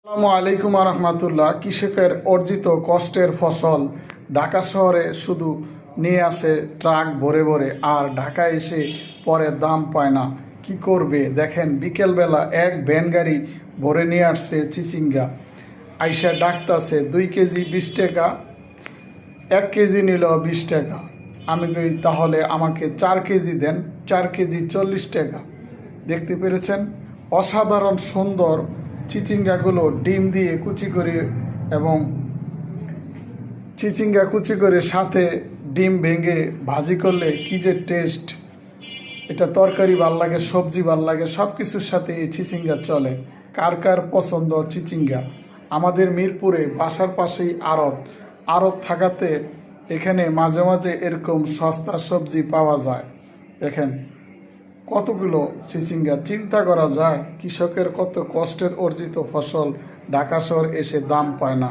আসসালামু আলাইকুম রহমতুল্লাহ। কৃষকের অর্জিত কষ্টের ফসল ঢাকা শহরে শুধু নিয়ে আসে ট্রাক ভরে ভরে, আর ঢাকা এসে পরে দাম পায় না। কি করবে দেখেন, বিকেলবেলা এক ভ্যান গাড়ি ভরে নিয়ে আসছে চিচিঙ্গা। আইসা ডাকতাছে 2 কেজি 20 টাকা, 1 কেজি নিল 20 টাকা। আমি কই তাহলে আমাকে 4 কেজি দেন, 4 কেজি 40 টাকা। দেখতে পেরেছেন, অসাধারণ সুন্দর চিচিঙ্গাগুলো ডিম দিয়ে কুচি করে এবং চিচিঙ্গা কুচি করে সাথে ডিম ভেঙে ভাজি করলে কি যে টেস্ট! এটা তরকারি ভাল লাগে, সবজি ভাল লাগে, সব কিছুর সাথে এই চিচিঙ্গা চলে। কার কার পছন্দ চিচিঙ্গা? আমাদের মিরপুরে বাসার পাশেই আড়ত থাকাতে এখানে মাঝে মাঝে এরকম সস্তা সবজি পাওয়া যায়। দেখেন কতগুলো চিচিঙ্গা, চিন্তা করা যায় কৃষকের কত কষ্টের অর্জিত ফসল ঢাকা শহর এসে দাম পায় না।